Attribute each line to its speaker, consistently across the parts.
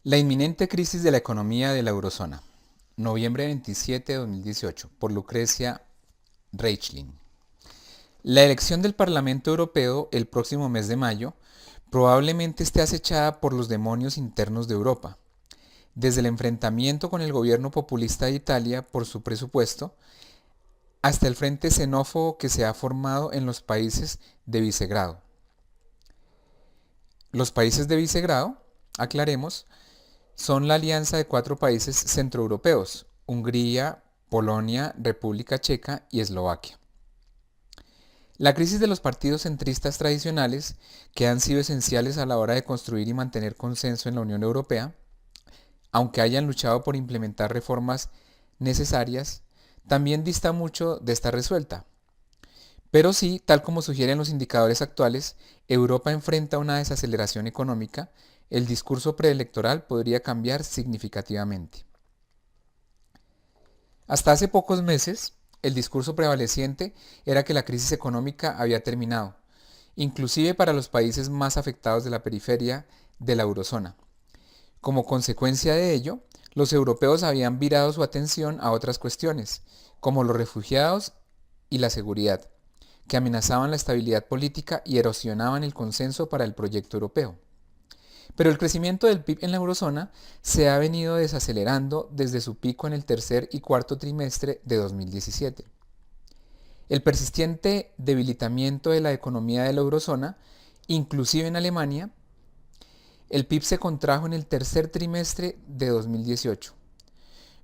Speaker 1: La inminente crisis de la economía de la eurozona. Noviembre 27 de 2018, por Lucrecia Reichling. La elección del Parlamento Europeo el próximo mes de mayo probablemente esté acechada por los demonios internos de Europa, desde el enfrentamiento con el gobierno populista de Italia por su presupuesto, hasta el frente xenófobo que se ha formado en los países de Visegrado. Los países de Visegrado, aclaremos, son la alianza de 4 países centroeuropeos: Hungría, Polonia, República Checa y Eslovaquia. La crisis de los partidos centristas tradicionales, que han sido esenciales a la hora de construir y mantener consenso en la Unión Europea, aunque hayan luchado por implementar reformas necesarias, también dista mucho de estar resuelta. Pero sí, tal como sugieren los indicadores actuales, Europa enfrenta una desaceleración económica. El discurso preelectoral podría cambiar significativamente. Hasta hace pocos meses, el discurso prevaleciente era que la crisis económica había terminado, inclusive para los países más afectados de la periferia de la eurozona. Como consecuencia de ello, los europeos habían virado su atención a otras cuestiones, como los refugiados y la seguridad, que amenazaban la estabilidad política y erosionaban el consenso para el proyecto europeo. Pero el crecimiento del PIB en la eurozona se ha venido desacelerando desde su pico en el tercer y cuarto trimestre de 2017. El persistente debilitamiento de la economía de la eurozona, inclusive en Alemania, el PIB se contrajo en el tercer trimestre de 2018.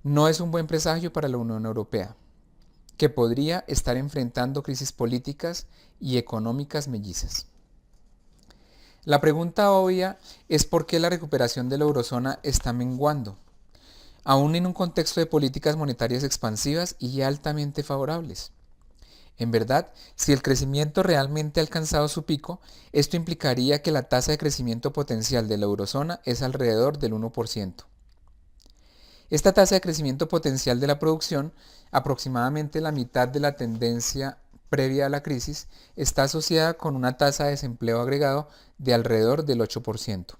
Speaker 1: No es un buen presagio para la Unión Europea, que podría estar enfrentando crisis políticas y económicas mellizas. La pregunta obvia es por qué la recuperación de la eurozona está menguando, aún en un contexto de políticas monetarias expansivas y altamente favorables. En verdad, si el crecimiento realmente ha alcanzado su pico, esto implicaría que la tasa de crecimiento potencial de la eurozona es alrededor del 1%. Esta tasa de crecimiento potencial de la producción, aproximadamente la mitad de la tendencia previa a la crisis, está asociada con una tasa de desempleo agregado de alrededor del 8%.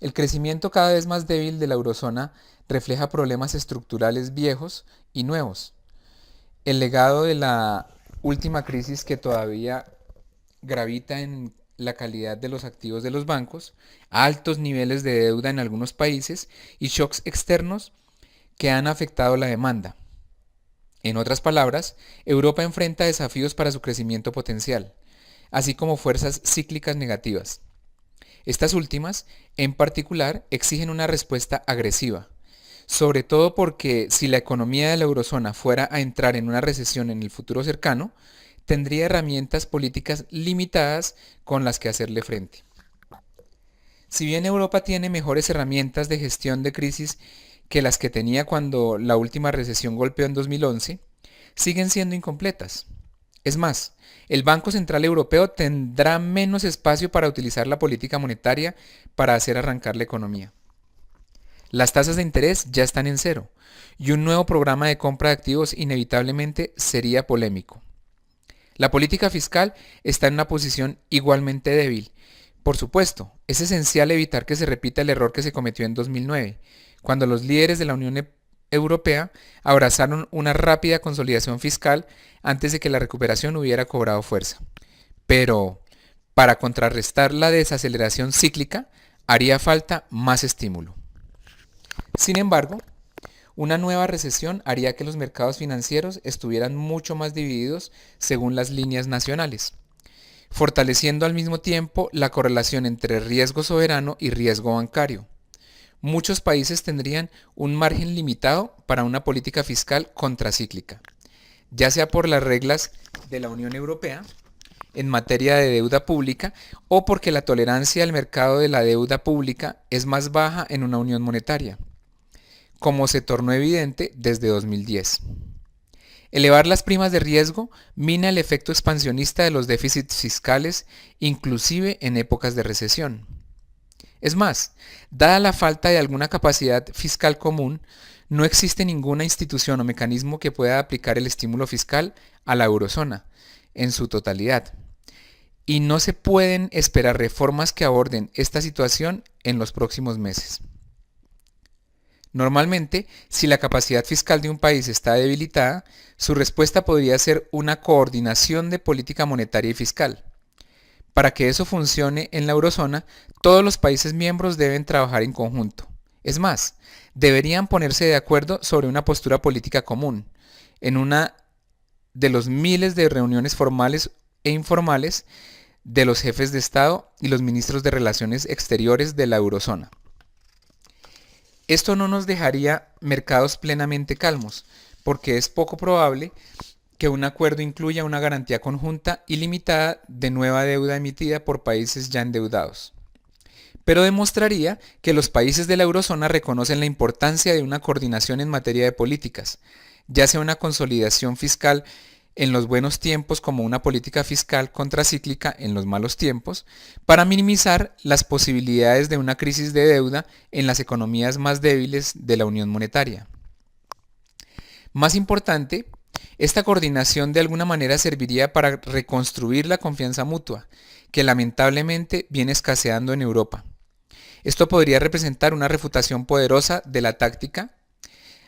Speaker 1: El crecimiento cada vez más débil de la eurozona refleja problemas estructurales viejos y nuevos. El legado de la última crisis, que todavía gravita en la calidad de los activos de los bancos, altos niveles de deuda en algunos países y shocks externos que han afectado la demanda. En otras palabras, Europa enfrenta desafíos para su crecimiento potencial, así como fuerzas cíclicas negativas. Estas últimas, en particular, exigen una respuesta agresiva, sobre todo porque si la economía de la eurozona fuera a entrar en una recesión en el futuro cercano, tendría herramientas políticas limitadas con las que hacerle frente. Si bien Europa tiene mejores herramientas de gestión de crisis que las que tenía cuando la última recesión golpeó en 2011, siguen siendo incompletas. Es más, el Banco Central Europeo tendrá menos espacio para utilizar la política monetaria para hacer arrancar la economía. Las tasas de interés ya están en cero, y un nuevo programa de compra de activos inevitablemente sería polémico. La política fiscal está en una posición igualmente débil. Por supuesto, es esencial evitar que se repita el error que se cometió en 2009, cuando los líderes de la Unión Europea abrazaron una rápida consolidación fiscal antes de que la recuperación hubiera cobrado fuerza. Pero, para contrarrestar la desaceleración cíclica, haría falta más estímulo. Sin embargo, una nueva recesión haría que los mercados financieros estuvieran mucho más divididos según las líneas nacionales, fortaleciendo al mismo tiempo la correlación entre riesgo soberano y riesgo bancario. Muchos países tendrían un margen limitado para una política fiscal contracíclica, ya sea por las reglas de la Unión Europea en materia de deuda pública o porque la tolerancia al mercado de la deuda pública es más baja en una unión monetaria, como se tornó evidente desde 2010. Elevar las primas de riesgo mina el efecto expansionista de los déficits fiscales, inclusive en épocas de recesión. Es más, dada la falta de alguna capacidad fiscal común, no existe ninguna institución o mecanismo que pueda aplicar el estímulo fiscal a la eurozona en su totalidad. y no se pueden esperar reformas que aborden esta situación en los próximos meses. Normalmente, si la capacidad fiscal de un país está debilitada, su respuesta podría ser una coordinación de política monetaria y fiscal. Para que eso funcione en la eurozona, todos los países miembros deben trabajar en conjunto. Es más, deberían ponerse de acuerdo sobre una postura política común, en una de los miles de reuniones formales e informales de los jefes de Estado y los ministros de Relaciones Exteriores de la eurozona. Esto no nos dejaría mercados plenamente calmos, porque es poco probable que un acuerdo incluya una garantía conjunta ilimitada de nueva deuda emitida por países ya endeudados. Pero demostraría que los países de la eurozona reconocen la importancia de una coordinación en materia de políticas, ya sea una consolidación fiscal en los buenos tiempos como una política fiscal contracíclica en los malos tiempos, para minimizar las posibilidades de una crisis de deuda en las economías más débiles de la Unión Monetaria. Más importante, esta coordinación de alguna manera serviría para reconstruir la confianza mutua, que lamentablemente viene escaseando en Europa. Esto podría representar una refutación poderosa de la táctica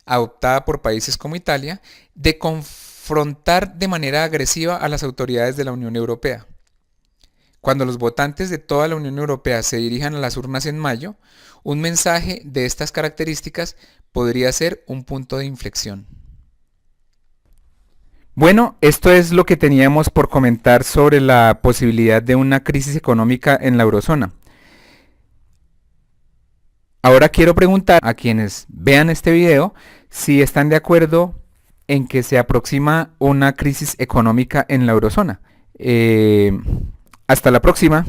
Speaker 1: adoptada por países como Italia de confrontar de manera agresiva a las autoridades de la Unión Europea. Cuando los votantes de toda la Unión Europea se dirijan a las urnas en mayo, un mensaje de estas características podría ser un punto de inflexión. Bueno, esto es lo que teníamos por comentar sobre la posibilidad de una crisis económica en la eurozona. Ahora quiero preguntar a quienes vean este video si están de acuerdo en que se aproxima una crisis económica en la eurozona. Hasta la próxima.